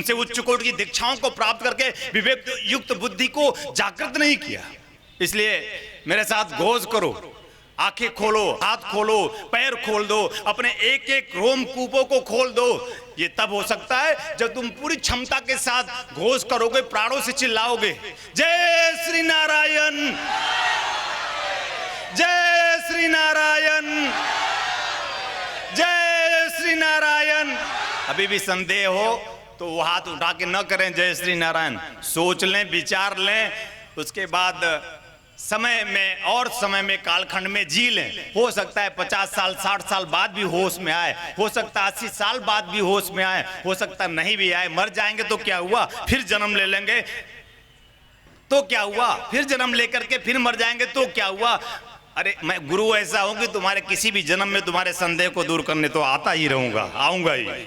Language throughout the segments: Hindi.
उनसे उच्च कोटि की दीक्षाओं को प्राप्त करके विवेक युक्त बुद्धि को जागृत नहीं किया। इसलिए मेरे साथ घोष करो, आंखें खोलो, हाथ खोलो, पैर खोल दो, अपने एक एक रोम कूपों को खोल दो। ये तब हो सकता है जब तुम पूरी क्षमता के साथ घोष करोगे, प्राणों से चिल्लाओगे, जय श्री नारायण, जय श्री नारायण, जय श्री नारायण। अभी भी संदेह हो तो वो हाथ उठा के न करें जय श्री नारायण, सोच लें, विचार लें, उसके बाद समय में और समय में कालखंड में जी लें। हो सकता है 50 साल 60 साल बाद भी होश में आए, हो सकता है 80 साल बाद भी होश में आए, हो सकता है नहीं भी आए। मर जाएंगे तो क्या हुआ, फिर जन्म ले लेंगे तो क्या हुआ, फिर जन्म लेकर के फिर मर जाएंगे तो क्या हुआ। अरे मैं गुरु ऐसा हूं कि तुम्हारे किसी भी जन्म में तुम्हारे संदेह को दूर करने तो आता ही रहूंगा, आऊंगा ही।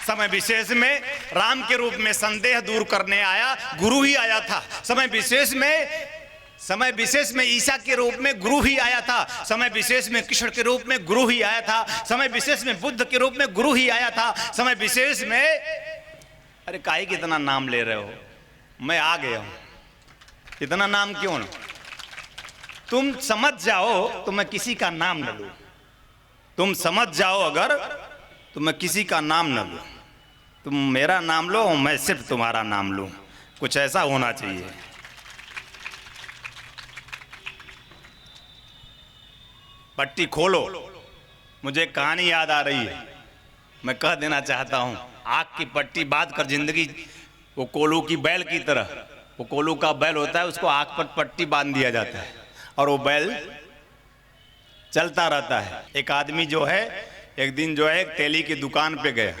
समय विशेष में राम के रूप में संदेह दूर करने आया गुरु ही आया था। समय विशेष में ईसा के रूप में गुरु ही आया था। समय विशेष में कृष्ण के रूप में गुरु ही आया था। समय विशेष में बुद्ध के रूप में गुरु ही आया था। समय विशेष में, अरे काहे कितना नाम ले रहे हो, मैं आ गया हूं, इतना नाम क्यों ना, तुम समझ जाओ तो मैं किसी का नाम न लूं। तुम समझ जाओ अगर तो मैं किसी का नाम न लूं। तुम मेरा नाम लो, मैं सिर्फ तुम्हारा नाम लूं। कुछ ऐसा होना चाहिए। पट्टी खोलो, मुझे एक कहानी याद आ रही है, मैं कह देना चाहता हूं। आग की पट्टी बांध कर जिंदगी, वो कोलू की बैल की तरह, वो कोलू का बैल होता है, उसको आग पर पट्टी बांध दिया जाता है और वो बैल चलता रहता है। एक आदमी जो है एक दिन जो है एक तेली की दुकान पे गया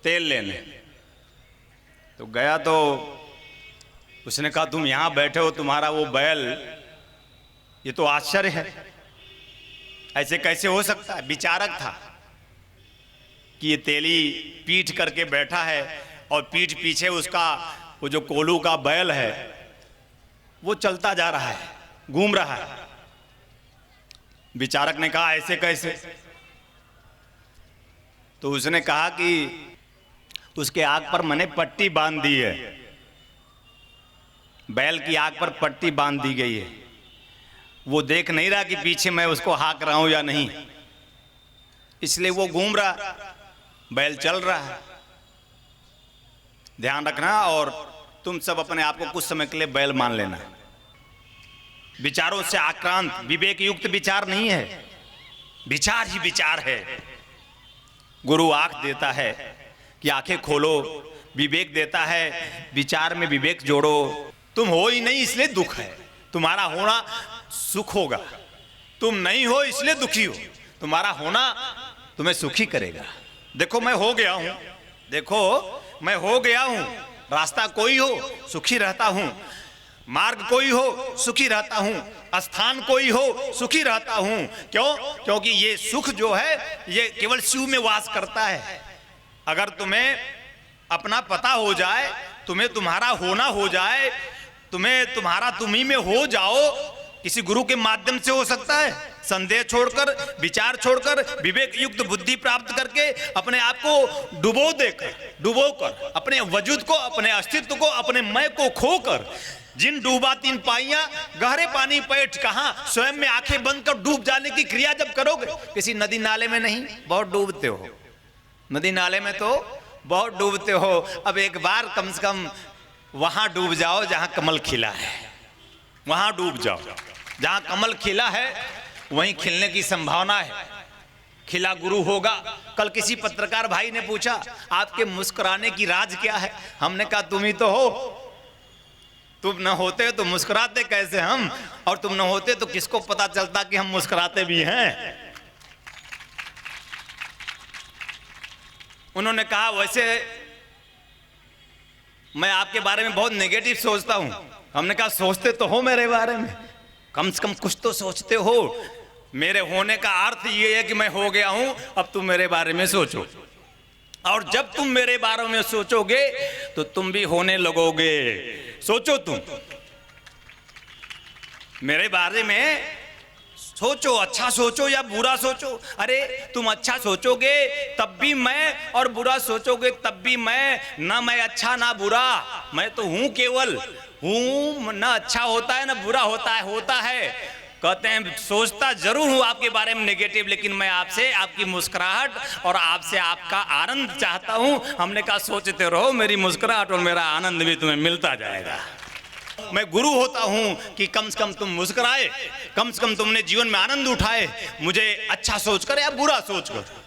तेल लेने। तो गया तो उसने कहा तुम यहां बैठे हो, तुम्हारा वो बैल, ये तो आश्चर्य है, ऐसे कैसे हो सकता है। विचारक था कि ये तेली पीठ करके बैठा है और पीठ पीछे उसका वो जो कोलू का बैल है वो चलता जा रहा है, घूम रहा है। विचारक ने कहा ऐसे कैसे। तो उसने कहा कि उसके आग पर मैंने पट्टी बांध दी है, बैल की आग पर पट्टी बांध दी गई है। वो देख नहीं रहा कि पीछे मैं उसको हाँक रहा हूं या नहीं, इसलिए वो घूम रहा, बैल चल रहा है। ध्यान रखना, और तुम सब अपने आप को कुछ समय के लिए बैल मान लेना। विचारों से आक्रांत विवेक युक्त विचार नहीं है, विचार ही विचार है। गुरु आंख देता है कि आंखें खोलो, विवेक देता है, विचार में विवेक जोड़ो। तुम हो ही नहीं इसलिए दुख है, तुम्हारा होना सुख होगा। तुम नहीं हो इसलिए दुखी हो, तुम्हारा होना तुम्हें सुखी करेगा। देखो मैं हो गया हूं, देखो मैं हो गया हूं, रास्ता कोई हो सुखी रहता हूं, मार्ग कोई हो सुखी रहता हूं, स्थान कोई हो सुखी रहता हूं। क्यों? क्योंकि ये सुख जो है ये केवल शिव में वास करता है। अगर तुम्हें अपना पता हो जाए, तुम्हें तुम्हारा होना हो जाए, तुम्हें तुम्हारा तुम्ही में हो जाओ, किसी गुरु के माध्यम से हो सकता है। संदेह छोड़कर, विचार छोड़कर, विवेक युक्त बुद्धि प्राप्त करके अपने आप को डुबोकर अपने वजूद को, अपने अस्तित्व को, अपने मैं को खोकर, जिन डूबा तीन पाइयां गहरे पानी पैठ कहां, स्वयं में आंखें बंद कर डूब जाने की क्रिया जब करोगे, किसी नदी नाले में नहीं, बहुत डूबते हो, नदी नाले में तो बहुत डूबते हो। अब एक बार कम से कम वहां डूब जाओ जहां कमल खिला है, वहां डूब जाओ। जहां कमल खिला है वहीं खिलने की संभावना है, खिला गुरु होगा। कल किसी पत्रकार भाई ने पूछा आपके मुस्कुराने की राज क्या है। हमने कहा तुम ही तो हो, तुम न होते तो मुस्कुराते कैसे हम, और तुम न होते तो किसको पता चलता कि हम मुस्कुराते भी हैं। उन्होंने कहा वैसे मैं आपके बारे में बहुत नेगेटिव सोचता हूं। हमने कहा सोचते तो हो मेरे बारे में, कम से कम कुछ तो सोचते हो। मेरे होने का अर्थ ये है कि मैं हो गया हूं, अब तुम मेरे बारे में सोचो, और जब तुम मेरे बारे में सोचोगे तो तुम भी होने लगोगे। सोचो, तुम मेरे बारे में सोचो, अच्छा सोचो या बुरा सोचो। अरे तुम अच्छा सोचोगे तब भी मैं, और बुरा सोचोगे तब भी मैं। ना मैं अच्छा ना बुरा, मैं तो हूं, केवल हूं। ना अच्छा होता है ना बुरा होता है। कहते हैं सोचता जरूर हूं आपके बारे में नेगेटिव, लेकिन मैं आपसे आपकी मुस्कुराहट और आपसे आपका आनंद चाहता हूं। हमने कहा सोचते रहो, मेरी मुस्कुराहट और मेरा आनंद भी तुम्हें मिलता जाएगा। मैं गुरु होता हूं कि कम से कम तुम मुस्कुराए, कम से कम तुमने जीवन में आनंद उठाए, मुझे अच्छा सोचकर या बुरा सोचकर।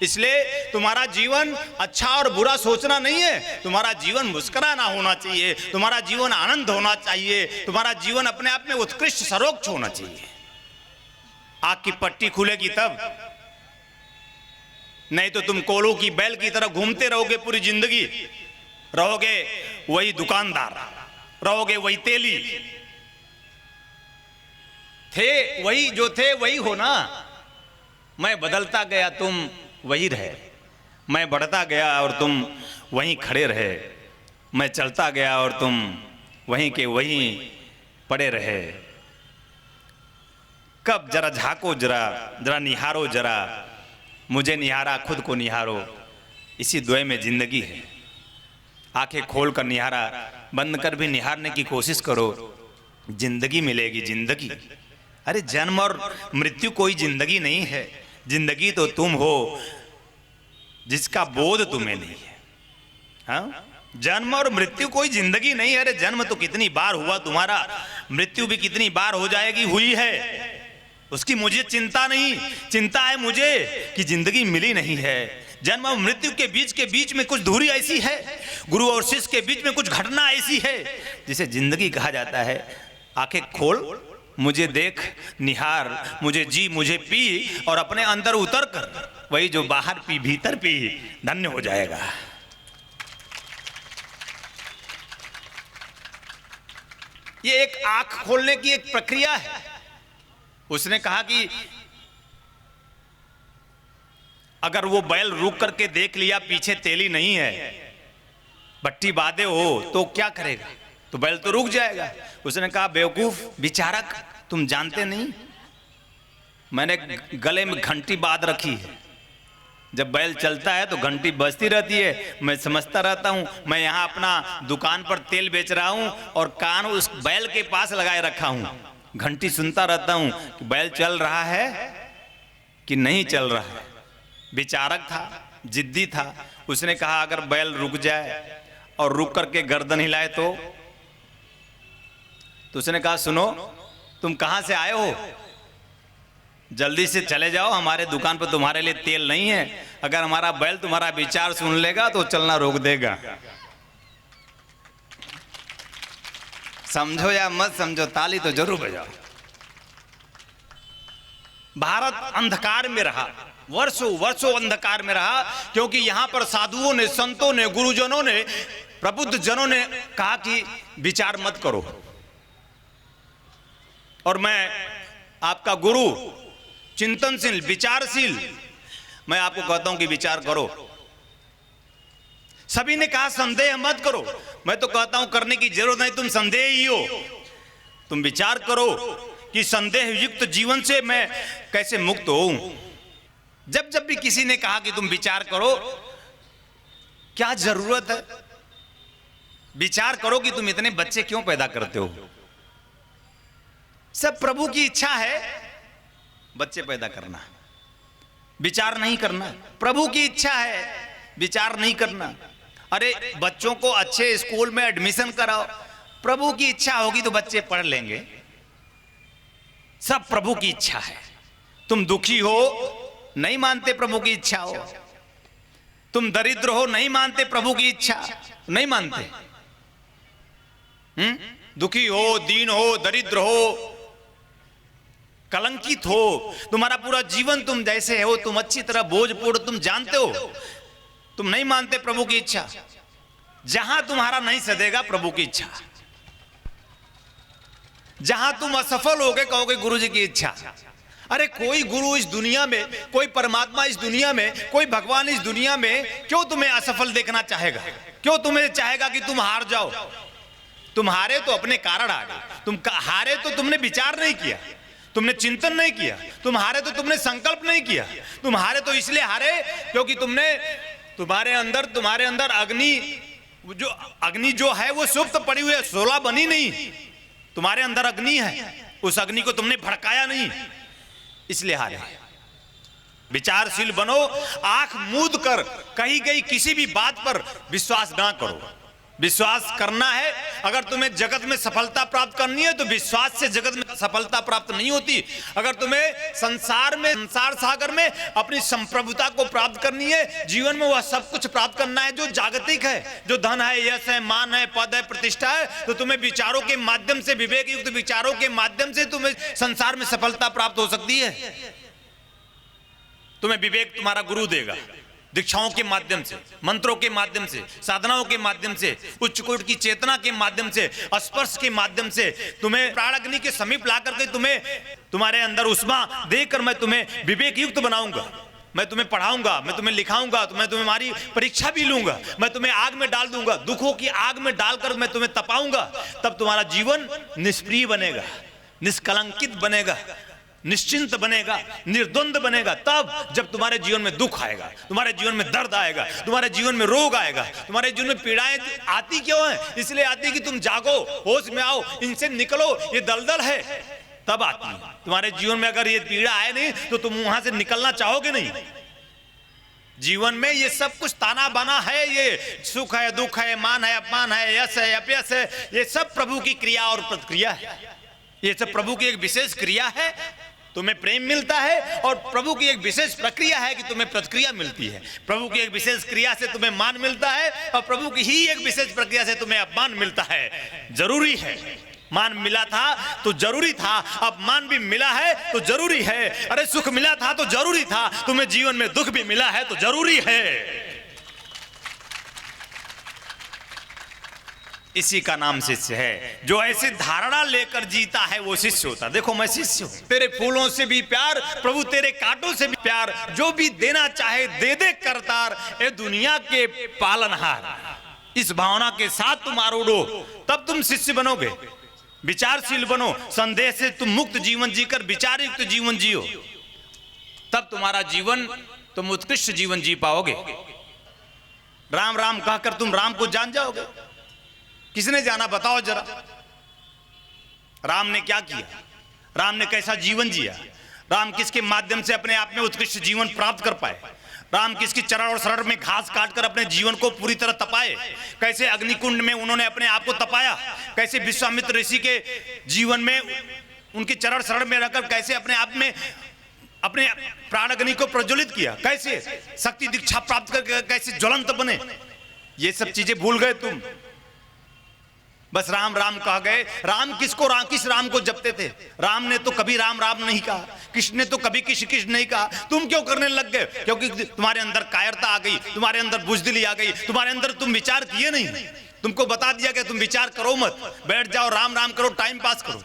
इसलिए तुम्हारा जीवन अच्छा और बुरा सोचना नहीं है, तुम्हारा जीवन मुस्कुराना होना चाहिए, तुम्हारा जीवन आनंद होना चाहिए, तुम्हारा जीवन अपने आप में उत्कृष्ट सर्वोच्च होना चाहिए। आग की पट्टी खुलेगी तब, नहीं तो तुम कोलों की बैल की तरह घूमते रहोगे पूरी जिंदगी। रहोगे वही दुकानदार, रहोगे वही तेली, थे वही जो थे वही हो ना। मैं बदलता गया तुम वही रहे, मैं बढ़ता गया और तुम वहीं खड़े रहे, मैं चलता गया और तुम वहीं के वहीं पड़े रहे। कब जरा झांको, जरा निहारो, जरा मुझे निहारा, खुद को निहारो। इसी दुए में जिंदगी है। आंखें खोल कर निहारा, बंद कर भी निहारने की कोशिश करो, जिंदगी मिलेगी, जिंदगी। अरे जन्म और मृत्यु कोई जिंदगी नहीं है, जिंदगी तो तुम हो जिसका बोध तुम्हें नहीं है। हाँ? जन्म और मृत्यु कोई जिंदगी नहीं है। अरे जन्म तो कितनी बार हुआ तुम्हारा, मृत्यु भी कितनी बार हो जाएगी, हुई है, उसकी मुझे चिंता नहीं। चिंता है मुझे कि जिंदगी मिली नहीं है। जन्म और मृत्यु के बीच में कुछ दूरी ऐसी है, गुरु और शिष्य के बीच में कुछ घटना ऐसी है जिसे जिंदगी कहा जाता है। आंखें खोल, मुझे देख, निहार, मुझे जी, मुझे पी, और अपने अंदर उतर कर वही जो बाहर पी भीतर पी, धन्य हो जाएगा। ये एक आंख खोलने की एक प्रक्रिया है। उसने कहा कि अगर वो बैल रुक करके देख लिया पीछे तेली नहीं है, बट्टी बांधे हो, तो क्या करेगा? तो बैल तो रुक जाएगा। उसने कहा बेवकूफ, विचारक, तुम जानते नहीं, मैंने गले में घंटी बांध रखी है। जब बैल चलता है तो घंटी बजती रहती है, मैं समझता रहता हूं। मैं यहां अपना दुकान पर तेल बेच रहा हूं और कान उस बैल के पास लगाए रखा हूं, घंटी सुनता रहता हूं कि बैल चल रहा है कि नहीं चल रहा है। विचारक था, जिद्दी था। उसने कहा अगर बैल रुक जाए और रुक करके गर्दन हिलाए तो उसने कहा सुनो, तुम कहां से आए हो? जल्दी से चले जाओ, हमारे दुकान पर तुम्हारे लिए तेल नहीं है। अगर हमारा बैल तुम्हारा विचार सुन लेगा तो चलना रोक देगा। समझो या मत समझो, ताली तो जरूर बजाओ। भारत अंधकार में रहा, वर्षों वर्षों अंधकार में रहा, क्योंकि यहां पर साधुओं ने, संतों ने, गुरुजनों ने, प्रबुद्ध जनों ने कहा कि विचार मत करो। और मैं आपका गुरु, चिंतनशील, विचारशील, मैं आपको कहता हूं कि विचार करो। सभी ने कहा संदेह मत करो, मैं तो कहता हूं करने की जरूरत नहीं, तुम संदेह ही हो। तुम विचार करो कि संदेह युक्त जीवन से मैं कैसे मुक्त हूं। जब जब भी किसी ने कहा कि तुम विचार करो, क्या जरूरत है? विचार करो कि तुम इतने बच्चे क्यों पैदा करते हो। सब प्रभु की इच्छा है बच्चे पैदा करना, विचार नहीं करना। प्रभु की इच्छा है, विचार नहीं करना। अरे बच्चों को अच्छे स्कूल में एडमिशन कराओ, प्रभु की इच्छा होगी तो बच्चे पढ़ लेंगे। सब प्रभु की इच्छा है। तुम दुखी हो, नहीं मानते प्रभु की इच्छा हो। तुम दरिद्र हो, नहीं मानते प्रभु की इच्छा, नहीं मानते। दुखी हो, दीन हो, दरिद्र हो, कलंकित हो, तुम्हारा पूरा जीवन तुम जैसे हो, तुम अच्छी तरह बोझपूर्ण, तुम जानते हो, तुम नहीं मानते प्रभु की इच्छा। जहां तुम्हारा नहीं सदेगा प्रभु की इच्छा, जहां तुम असफल होगे कहोगे गुरु जी की इच्छा। अरे कोई गुरु इस दुनिया में, कोई परमात्मा इस दुनिया में, कोई भगवान इस दुनिया में क्यों तुम्हें असफल देखना चाहेगा? क्यों तुम्हें चाहेगा कि तुम हार जाओ? तुम हारे तो अपने कारण आ गए, तुम हारे तो तुमने विचार नहीं किया। तुमने चिंतन नहीं किया। तुम हारे तो तुमने संकल्प नहीं किया। तुम हारे तो इसलिए हारे क्योंकि तुम्हारे अंदर अग्नि जो है वो सुप्त पड़ी हुई है, शोला बनी नहीं। तुम्हारे अंदर अग्नि है, उस अग्नि को तुमने भड़काया नहीं, इसलिए हारे। विचारशील बनो, आंख मूंद कर कही गई किसी भी बात पर विश्वास ना करो। विश्वास करना है, अगर तुम्हें जगत में सफलता प्राप्त करनी है तो विश्वास से जगत में सफलता प्राप्त नहीं होती। अगर तुम्हें संसार सागर में अपनी संप्रभुता को प्राप्त करनी है, जीवन में वह सब कुछ प्राप्त करना है जो जागतिक है, जो धन है, यश है, मान है, पद है, प्रतिष्ठा है, तो तुम्हें विचारों के माध्यम से, विवेक युक्त विचारों के माध्यम से तुम्हें संसार में सफलता प्राप्त हो सकती है। तुम्हें विवेक तुम्हारा गुरु देगा, दीक्षाओं के माध्यम से, मंत्रों के माध्यम से, साधनाओं के माध्यम से, उच्च कोटि की चेतना के माध्यम से, स्पर्श के माध्यम से तुम्हें प्राण अग्नि के समीप ला करके तुम्हारे अंदर उष्मा देकर मैं तुम्हें विवेक युक्त बनाऊंगा। मैं तुम्हें पढ़ाऊंगा, मैं तुम्हें लिखाऊंगा, मैं तुम्हारी परीक्षा भी लूंगा, मैं तुम्हें आग में डाल दूंगा, दुखों की आग में डालकर मैं तुम्हें तपाऊंगा। तब तुम्हारा जीवन निष्प्रिय बनेगा, निष्कलंकित बनेगा, निश्चिंत बनेगा, निर्द्वंद बनेगा। तब जब तुम्हारे जीवन में दुख आएगा, तुम्हारे जीवन में दर्द आएगा, तुम्हारे जीवन में रोग आएगा, तुम्हारे जीवन में पीड़ाएं आती क्यों है? इसलिए आती कि तुम जागो, होश में आओ, इनसे निकलो, ये दलदल है, तब आती है। तुम्हारे जीवन में अगर ये पीड़ा आए नहीं तो तुम वहां से निकलना चाहोगे नहीं। जीवन में ये सब कुछ ताना बाना है, ये सुख है, दुख है, मान है, अपमान है, यश है, अपयश है, ये सब प्रभु की क्रिया और प्रतिक्रिया है। ये सब प्रभु की एक विशेष क्रिया है, तुम्हें प्रेम मिलता है, और प्रभु की एक विशेष प्रक्रिया है कि तुम्हें प्रतिक्रिया मिलती है। प्रभु की एक विशेष क्रिया से तुम्हें मान मिलता है, और प्रभु की ही एक विशेष प्रक्रिया से तुम्हें अपमान मिलता है। जरूरी है, मान मिला था तो जरूरी था, अब मान भी मिला है तो जरूरी है। अरे सुख मिला था तो जरूरी था, तुम्हें जीवन में दुख भी मिला है तो जरूरी है। इसी का नाम शिष्य है। जो ऐसी धारणा लेकर जीता है वो शिष्य होता। देखो मैं शिष्य हूं, तेरे फूलों से भी प्यार प्रभु, तेरे कांटों से भी प्यार, जो भी देना चाहे दे दे करतार, ए दुनिया के पालनहार। इस भावना के साथ तुम आरूढ़ो, तब तुम शिष्य बनोगे। विचारशील बनो, संदेह से तुम मुक्त जीवन जीकर विचार युक्त जीवन जियो, तब तुम्हारा जीवन, तुम उत्कृष्ट जीवन जी पाओगे। राम राम कहकर तुम राम को जान जाओगे। किसने जाना बताओ जरा? राम ने क्या किया? राम ने कैसा जीवन जिया? राम किसके माध्यम से अपने आप में उत्कृष्ट जीवन प्राप्त कर पाए? राम किसकी चरण और शरण में घास काटकर अपने जीवन को पूरी तरह तपाए? कैसे अग्निकुंड में उन्होंने अपने आप को तपाया? कैसे विश्वामित्र ऋषि के जीवन में उनके चरण शरण में रहकर कैसे अपने आप में अपने प्राण अग्नि को प्रज्वलित किया? कैसे शक्ति दीक्षा प्राप्त करके कैसे ज्वलंत बने? ये सब चीजें भूल गए तुम। बस राम राम कह गए। राम किसको, किस राम को जपते थे? राम ने तो कभी राम राम नहीं कहा, कृष्ण ने तो कभी कृष्ण नहीं कहा। तुम क्यों करने लग गए? क्योंकि तुम्हारे अंदर कायरता आ गई, तुम्हारे अंदर बुजदिली आ गई, तुम्हारे अंदर तुम विचार किए नहीं। तुमको बता दिया कि तुम विचार करो मत, बैठ जाओ, राम राम करो, टाइम पास करो।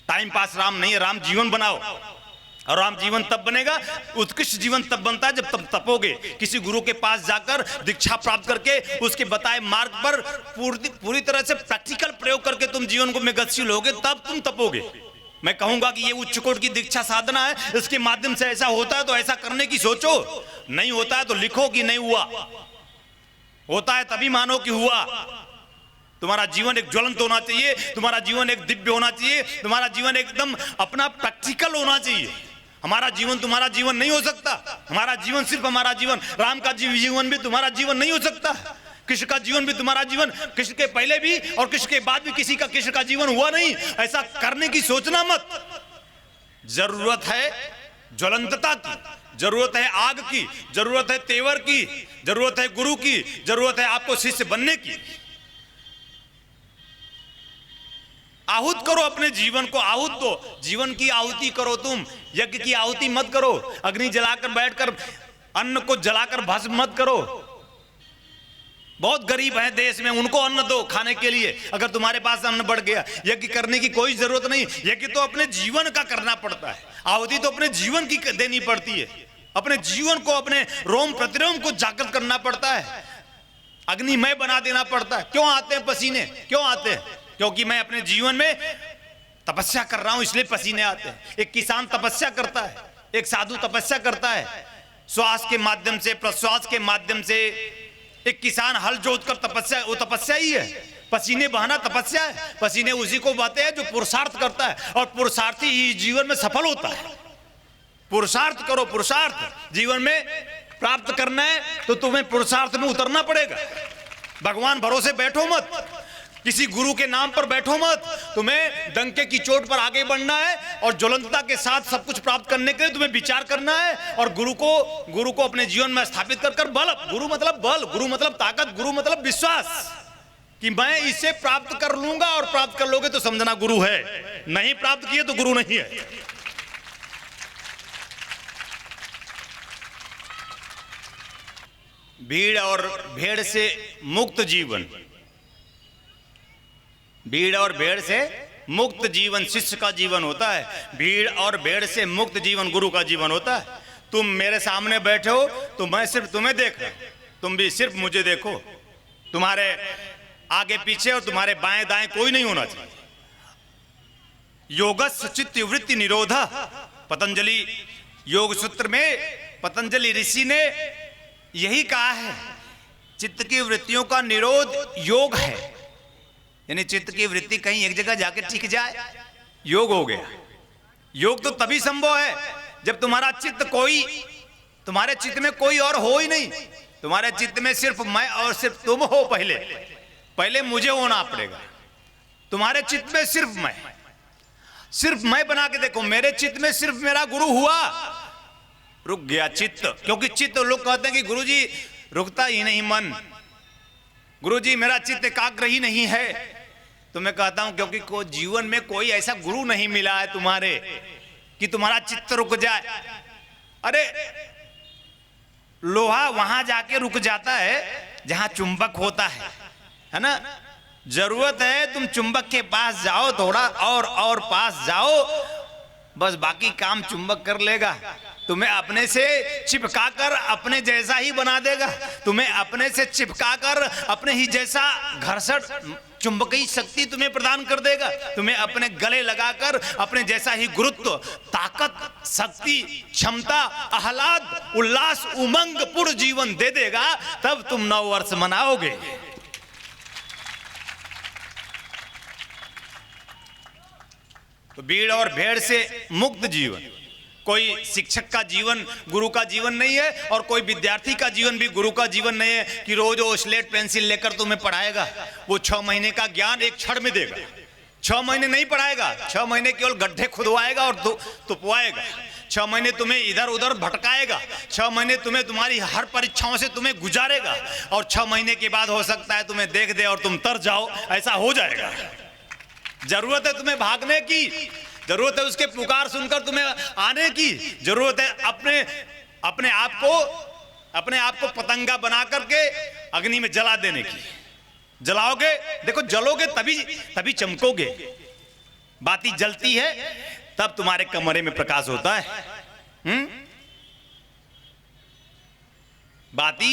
टाइम पास राम नहीं है, राम जीवन बनाओ। और राम जीवन तब बनेगा, उत्कृष्ट जीवन तब बनता है जब तुम तपोगे। किसी गुरु के पास जाकर दीक्षा प्राप्त करके उसके बताए मार्ग पर पूरी तरह से प्रैक्टिकल प्रयोग करके तुम जीवन को में गतिशील होगे, तब तुम तपोगे। मैं कहूंगा कि ये उच्च कोटि की दीक्षा साधना है, इसके माध्यम से ऐसा होता है तो ऐसा करने की सोचो, नहीं होता है तो लिखो कि नहीं हुआ, होता है तभी मानो कि हुआ। तुम्हारा जीवन एक ज्वलंत होना चाहिए, तुम्हारा जीवन एक दिव्य होना चाहिए, तुम्हारा जीवन एकदम अपना प्रैक्टिकल होना चाहिए। हमारा जीवन तुम्हारा जीवन नहीं हो सकता। हमारा जीवन सिर्फ हमारा जीवन, राम का जीवन भी तुम्हारा जीवन नहीं हो सकता। कृष्ण का जीवन भी तुम्हारा जीवन, कृष्ण के पहले भी और कृष्ण के बाद भी किसी का कृष्ण का जीवन हुआ नहीं। ऐसा करने की सोचना मत। जरूरत है ज्वलंतता की, जरूरत है आग की, जरूरत है तेवर की, जरूरत है गुरु की, जरूरत है आपको शिष्य बनने की। आहुत करो अपने जीवन को, आहुत दो, जीवन की आहुति करो। तुम यज्ञ की आहुति मत करो, अग्नि जलाकर बैठकर अन्न को जलाकर भस्म मत करो। बहुत गरीब हैं देश में, उनको अन्न दो खाने के लिए। अगर तुम्हारे पास अन्न बढ़ गया, यज्ञ करने की कोई जरूरत नहीं। यज्ञ तो अपने जीवन का करना पड़ता है, आहुति तो अपने जीवन की देनी पड़ती है। अपने जीवन को, अपने रोम प्रतिरोम को जागृत करना पड़ता है, अग्निमय बना देना पड़ता है। क्यों आते हैं पसीने? क्यों आते हैं? क्योंकि मैं अपने जीवन में तपस्या कर रहा हूं इसलिए पसीने आते हैं। एक किसान तपस्या करता है, एक साधु तपस्या करता है, श्वास के माध्यम से, प्रश्वास के माध्यम से। एक किसान हल जोत कर तपस्या, वो तपस्या ही है। पसीने बहाना तपस्या है। पसीने उसी को बहते हैं जो पुरुषार्थ करता है, और पुरुषार्थी ही जीवन में सफल होता है। पुरुषार्थ करो, पुरुषार्थ जीवन में प्राप्त करना है तो तुम्हें पुरुषार्थ में उतरना पड़ेगा। भगवान भरोसे बैठो मत, किसी गुरु के नाम पर बैठो मत। तुम्हें डंके की चोट पर आगे बढ़ना है और ज्वलंतता के साथ सब कुछ प्राप्त करने के लिए तुम्हें विचार करना है, और गुरु को अपने जीवन में स्थापित कर बल। गुरु मतलब बल, गुरु मतलब ताकत, गुरु मतलब विश्वास कि मैं इसे प्राप्त कर लूंगा, और प्राप्त कर लोगे तो समझना गुरु है, नहीं प्राप्त किए तो गुरु नहीं है। भीड़ और भेड़ से मुक्त जीवन, भीड़ और भेड़ से मुक्त जीवन शिष्य का जीवन होता है। भीड़ और भेड़ से मुक्त जीवन गुरु का जीवन होता है। तुम मेरे सामने बैठे हो तो मैं सिर्फ तुम्हें देख रहा हूं, तुम भी सिर्फ मुझे देखो। तुम्हारे आगे पीछे और तुम्हारे बाएं दाएं कोई नहीं होना चाहिए। योगस्य चित्त वृत्ति निरोधा, पतंजलि योग सूत्र में पतंजलि ऋषि ने यही कहा है, चित्त की वृत्तियों का निरोध योग है। यानी चित्त की वृत्ति कहीं एक जगह जाकर टिक जाए, योग हो गया। योग तो तभी संभव है जब तुम्हारा चित्त तुम्हारे चित्त में कोई और हो ही नहीं। तुम्हारे चित्त में सिर्फ मैं और सिर्फ तुम हो। पहले मुझे होना पड़ेगा। तुम्हारे चित्त में सिर्फ मैं बना के देखो। मेरे चित्त में सिर्फ मेरा गुरु हुआ, रुक गया चित्त। क्योंकि चित्त, लोग कहते हैं कि गुरुजी रुकता ही नहीं मन, गुरुजी मेरा चित्त एकाग्र ही नहीं है। तो मैं कहता हूं क्योंकि जीवन में कोई ऐसा गुरु नहीं मिला है तुम्हारे कि तुम्हारा चित्त रुक जाए। अरे लोहा वहां जाके रुक जाता है जहां चुंबक होता है ना। जरूरत है तुम चुंबक के पास जाओ, थोड़ा और पास जाओ, बस बाकी काम चुंबक कर लेगा। तुम्हें अपने से चिपकाकर अपने जैसा ही बना देगा। तुम्हें अपने से चिपकाकर अपने ही जैसा घर्षण चुंबकीय शक्ति तुम्हें प्रदान कर देगा। तुम्हें अपने गले लगाकर अपने जैसा ही गुरुत्व, ताकत, शक्ति, क्षमता, आह्लाद, उल्लास, उमंग पूर्ण जीवन दे देगा। तब तुम 9 वर्ष मनाओगे। तो भीड़ और भेड़ से मुक्त जीवन। कोई शिक्षक का जीवन गुरु का जीवन नहीं है, और कोई विद्यार्थी का जीवन भी गुरु का जीवन नहीं है कि रोज वो स्लेट पेंसिल लेकर तुम्हें पढ़ाएगा। वो 6 महीने का ज्ञान एक क्षण में देगा। 6 महीने नहीं पढ़ाएगा, 6 महीने केवल गड्ढे खुदवाएगा और तुपवाएगा। 6 महीने तुम्हें इधर उधर भटकाएगा। 6 महीने तुम्हें तुम्हारी हर परीक्षाओं से तुम्हें गुजारेगा, और 6 महीने के बाद हो सकता है तुम्हें देख दे और तुम तर जाओ, ऐसा हो जाएगा। जरूरत है तुम्हें भागने की, जरूरत है उसके पुकार सुनकर तुम्हें आने की, जरूरत है अपने आप को पतंगा बना करके अग्नि में जला देने की। जलाओगे, देखो जलोगे तभी चमकोगे। बाती जलती है तब तुम्हारे कमरे में प्रकाश होता है। बाती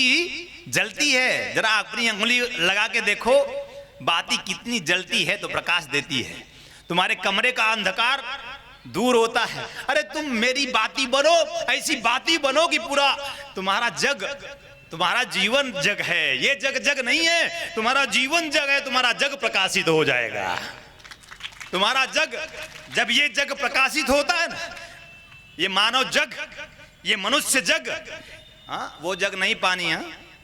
जलती है, जरा अपनी अंगुली लगा के देखो, बाती कितनी जलती है तो प्रकाश देती है। तुम्हारे कमरे का अंधकार दूर होता है। अरे तुम मेरी बाती बनो, ऐसी बाती बनो कि पूरा तुम्हारा जीवन जग है। ये जग नहीं है, तुम्हारा जीवन जग है। तुम्हारा जग प्रकाशित हो जाएगा। तुम्हारा जग, जब ये जग प्रकाशित होता है ना, ये मानव जग, ये मनुष्य जग, वो जग नहीं पानी।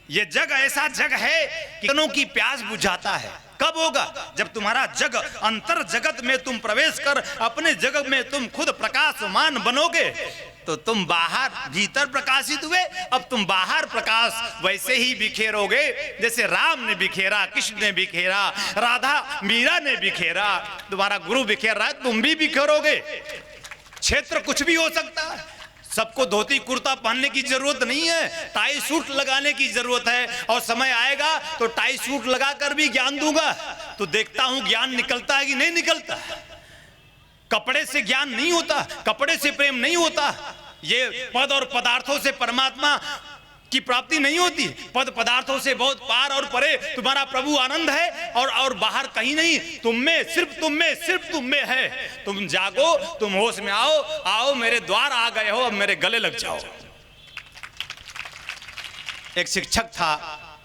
ये जग ऐसा जग है कि जनों की प्यास बुझाता है। कब होगा? जब तुम्हारा जग, अंतर जगत में तुम प्रवेश कर अपने जगत में तुम खुद प्रकाशमान बनोगे, तो तुम बाहर भीतर प्रकाशित हुए, अब तुम बाहर प्रकाश वैसे ही बिखेरोगे जैसे राम ने बिखेरा, कृष्ण ने बिखेरा, राधा मीरा ने बिखेरा। तुम्हारा गुरु बिखेर रहा है, तुम भी बिखेरोगे। क्षेत्र कुछ भी हो सकता है। सबको धोती कुर्ता पहनने की जरूरत नहीं है, टाई सूट लगाने की जरूरत है। और समय आएगा तो टाई सूट लगाकर भी ज्ञान दूंगा, तो देखता हूं ज्ञान निकलता है कि नहीं निकलता। कपड़े से ज्ञान नहीं होता, कपड़े से प्रेम नहीं होता। ये पद और पदार्थों से परमात्मा की प्राप्ति नहीं होती। पद पदार्थों से बहुत पार और परे तुम्हारा प्रभु आनंद है और बाहर कहीं नहीं, तुम में, सिर्फ तुम में, सिर्फ तुम में है। तुम जागो, तुम होश में आओ, आओ मेरे द्वार आ गए हो, अब मेरे गले लग जाओ। एक शिक्षक था,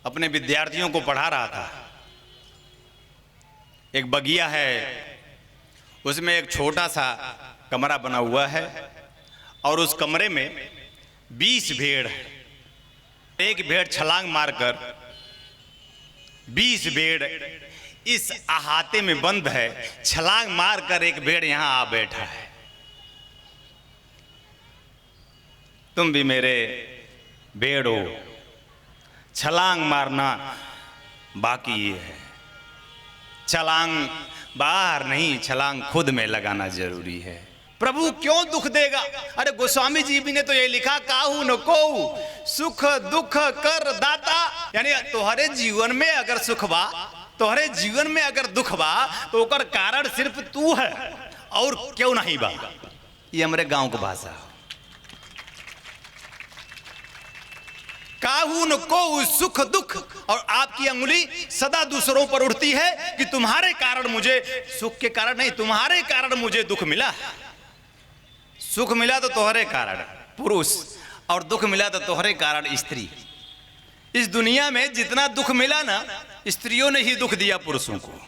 अपने विद्यार्थियों को पढ़ा रहा था। एक बगिया है, उसमें एक छोटा सा कमरा बना हुआ है और उस कमरे में 20 भेड़ है। एक भेड़ छलांग मारकर 20 भेड़ इस अहाते में बंद है, छलांग मारकर एक भेड़ यहां आ बैठा है। तुम भी मेरे भेड़ हो, छलांग मारना बाकी है। छलांग बाहर नहीं, छलांग खुद में लगाना जरूरी है। प्रभु क्यों दुख देगा? अरे गोस्वामी जी भी ने तो ये लिखा, काहू न को सुख दुख कर दाता। यानी तुम्हारे जीवन में अगर सुख बा, तुम्हारे जीवन में अगर दुख बा, तो ओकर कारण सिर्फ तू है और क्यों नहीं बा। ये हमारे गांव की भाषा। काहू न को सुख दुख, और आपकी अंगुली सदा दूसरों पर उठती है कि तुम्हारे कारण मुझे, सुख के कारण नहीं, तुम्हारे कारण मुझे दुख मिला। सुख मिला तो तुम्हारे कारण पुरुष, और दुख मिला तो तुम्हारे कारण स्त्री। इस दुनिया में जितना दुख मिला ना, स्त्रियों ने ही दुख दिया पुरुषों को।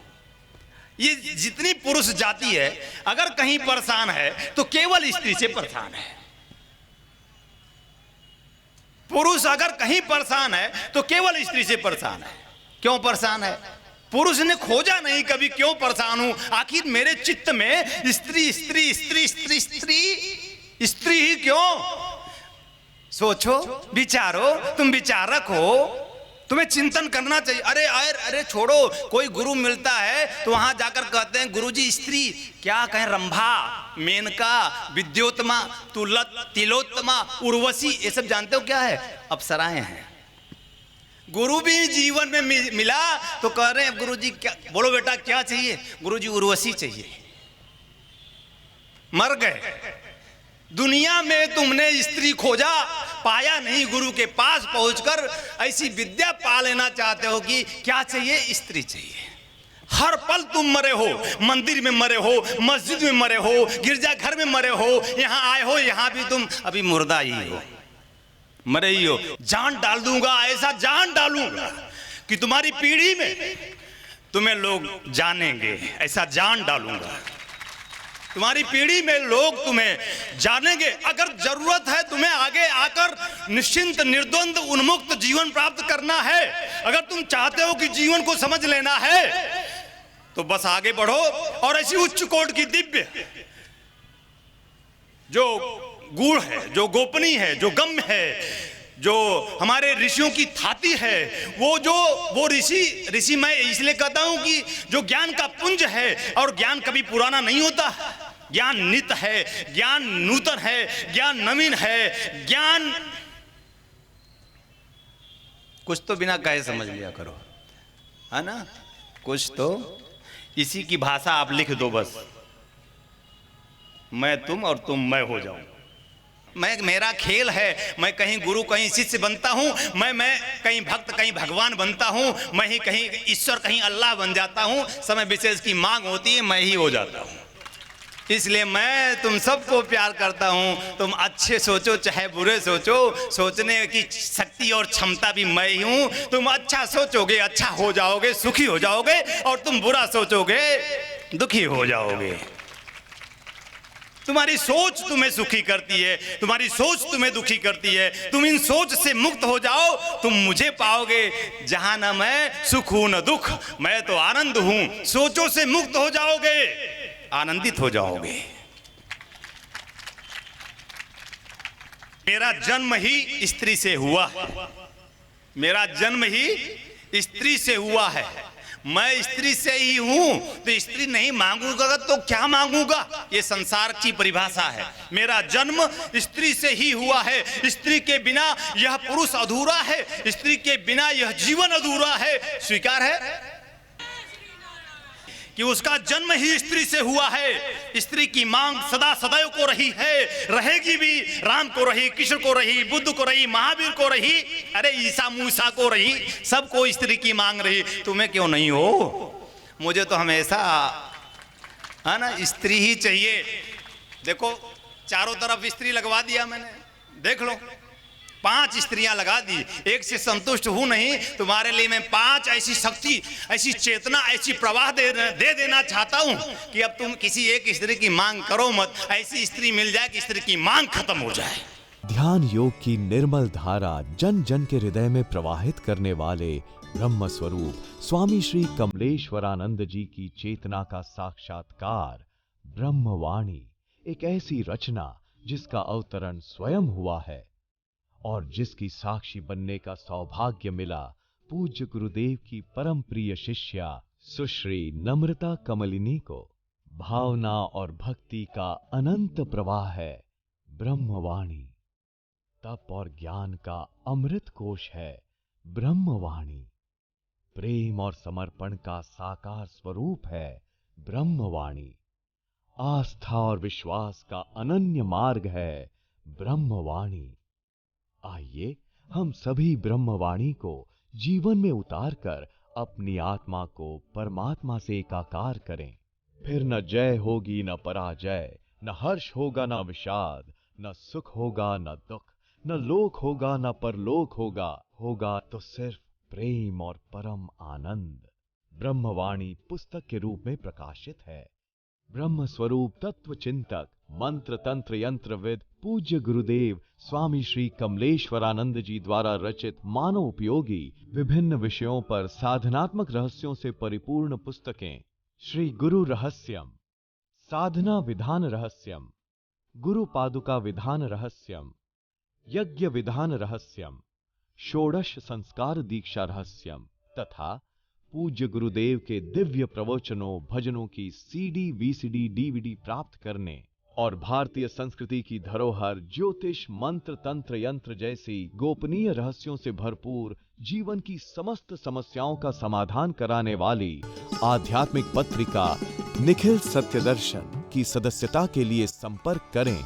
ये जितनी पुरुष जाति है, अगर कहीं परेशान है तो केवल स्त्री से परेशान है। पुरुष अगर कहीं परेशान है तो केवल स्त्री से परेशान है। क्यों परेशान है? पुरुष ने खोजा नहीं कभी क्यों परेशान हूं। आखिर मेरे चित्त में स्त्री स्त्री स्त्री स्त्री स्त्री स्त्री ही क्यों? सोचो, विचारो, तुम विचारक हो, तुम्हें चिंतन करना चाहिए। अरे अरे अरे छोड़ो, कोई गुरु मिलता है तो वहां जाकर कहते हैं गुरुजी स्त्री, क्या कहें, रंभा, मेनका, विद्योत्तमा, तिलोत्तमा, उर्वशी, ये सब जानते हो क्या है? अप्सराएं हैं। गुरु भी जीवन में मिला तो कह रहे हैं गुरुजी क्या, बोलो बेटा क्या चाहिए? गुरुजी उर्वशी चाहिए। मर गए। दुनिया में तुमने स्त्री खोजा, पाया नहीं, गुरु के पास पहुंचकर ऐसी विद्या पा लेना चाहते हो कि क्या चाहिए? स्त्री चाहिए। हर पल तुम मरे हो, मंदिर में मरे हो, मस्जिद में मरे हो, गिरजाघर में मरे हो, यहां आए हो, यहां भी तुम अभी मुर्दा ही हो, मरे ही हो। जान डाल दूंगा, ऐसा जान डालूंगा कि तुम्हारी पीढ़ी में तुम्हें लोग जानेंगे, ऐसा जान डालूंगा। तुम्हारी पीढ़ी में लोग तुम्हें जानेंगे। अगर जरूरत है तुम्हें आगे आकर निश्चिंत, निर्द्वंद, उन्मुक्त जीवन प्राप्त करना है, अगर तुम चाहते हो कि जीवन को समझ लेना है, तो बस आगे बढ़ो और ऐसी उच्च कोटि की दिव्य, जो गूढ़ है, जो गोपनीय है, जो गम्य है, जो हमारे ऋषियों की थाती है, वो ऋषि मैं इसलिए कहता हूं कि जो ज्ञान का पुंज है, और ज्ञान कभी पुराना नहीं होता। ज्ञान नित्य है, ज्ञान नूतन है, ज्ञान नवीन है। ज्ञान कुछ तो बिना कहे समझ लिया करो, है ना? कुछ तो इसी की भाषा आप लिख दो बस, मैं तुम और तुम मैं हो जाऊं। मेरा खेल है, मैं कहीं गुरु कहीं शिष्य बनता हूं, मैं कहीं भक्त कहीं भगवान बनता हूं, मैं ही कहीं ईश्वर कहीं अल्लाह बन जाता हूं। समय विशेष की मांग होती है, मैं ही हो जाता हूं। इसलिए मैं तुम सबको प्यार करता हूं। तुम अच्छे सोचो चाहे बुरे सोचो, सोचने की शक्ति और क्षमता भी मैं ही हूं। तुम अच्छा सोचोगे अच्छा हो जाओगे, सुखी हो जाओगे, और तुम बुरा सोचोगे दुखी हो जाओगे। तुम्हारी सोच तुम्हें सुखी करती है, तुम्हारी सोच तुम्हें दुखी करती है। तुम इन सोच से मुक्त हो जाओ, तुम मुझे पाओगे जहां न मैं सुख हूं न दुख, मैं तो आनंद हूं। सोचों से मुक्त हो जाओगे, आनंदित हो जाओगे। मेरा जन्म ही स्त्री से हुआ है, मेरा जन्म ही स्त्री से हुआ है। मैं स्त्री से ही हूं, तो स्त्री नहीं मांगूंगा तो क्या मांगूंगा? ये संसार की परिभाषा है। मेरा जन्म स्त्री से ही हुआ है। स्त्री के बिना यह पुरुष अधूरा है, स्त्री के बिना यह जीवन अधूरा है। स्वीकार है कि उसका जन्म ही स्त्री से हुआ है। स्त्री की मांग सदा सदैव को रही है, रहेगी भी। राम को रही, कृष्ण को रही, बुद्ध को रही, महावीर को रही, अरे ईसा मूसा को रही, सबको स्त्री की मांग रही। तुम्हें क्यों नहीं हो? मुझे तो हमेशा है ना स्त्री ही चाहिए। देखो चारों तरफ स्त्री लगवा दिया मैंने, देख लो 5 स्त्रियां लगा दी। एक से संतुष्ट हूं नहीं, तुम्हारे लिए मैं 5 ऐसी शक्ति, ऐसी चेतना, ऐसी प्रवाह दे देना चाहता हूं कि अब तुम किसी एक स्त्री की मांग करो मत। ऐसी स्त्री मिल जाए कि स्त्री की मांग खत्म हो जाए। ध्यान योग की निर्मल धारा जन जन के हृदय में प्रवाहित करने वाले ब्रह्म स्वरूप स्वामी श्री कमलेश्वरानंद जी की चेतना का साक्षात्कार ब्रह्मवाणी, एक ऐसी रचना जिसका अवतरण स्वयं हुआ है और जिसकी साक्षी बनने का सौभाग्य मिला पूज्य गुरुदेव की परम प्रिय शिष्या सुश्री नम्रता कमलिनी को। भावना और भक्ति का अनंत प्रवाह है ब्रह्मवाणी। तप और ज्ञान का अमृत कोश है ब्रह्मवाणी। प्रेम और समर्पण का साकार स्वरूप है ब्रह्मवाणी। आस्था और विश्वास का अनन्य मार्ग है ब्रह्मवाणी। आइए हम सभी ब्रह्मवाणी को जीवन में उतारकर अपनी आत्मा को परमात्मा से एकाकार करें। फिर न जय होगी न पराजय, न हर्ष होगा न विषाद, न सुख होगा न दुख, न लोक होगा न परलोक होगा, होगा तो सिर्फ प्रेम और परम आनंद। ब्रह्मवाणी पुस्तक के रूप में प्रकाशित है। ब्रह्म स्वरूप तत्व चिंतक मंत्र तंत्र यंत्रविद पूज्य गुरुदेव स्वामी श्री कमलेश्वरानंद जी द्वारा रचित मानव उपयोगी विभिन्न विषयों पर साधनात्मक रहस्यों से परिपूर्ण पुस्तकें श्री गुरु रहस्यम, साधना विधान रहस्यम, गुरु पादुका विधान रहस्यम, यज्ञ विधान रहस्यम, षोडश संस्कार दीक्षा रहस्यम तथा पूज्य गुरुदेव के दिव्य प्रवचनों भजनों की सीडी वीसीडी डीवीडी प्राप्त करने और भारतीय संस्कृति की धरोहर ज्योतिष मंत्र तंत्र यंत्र जैसी गोपनीय रहस्यों से भरपूर जीवन की समस्त समस्याओं का समाधान कराने वाली आध्यात्मिक पत्रिका निखिल सत्य दर्शन की सदस्यता के लिए संपर्क करें।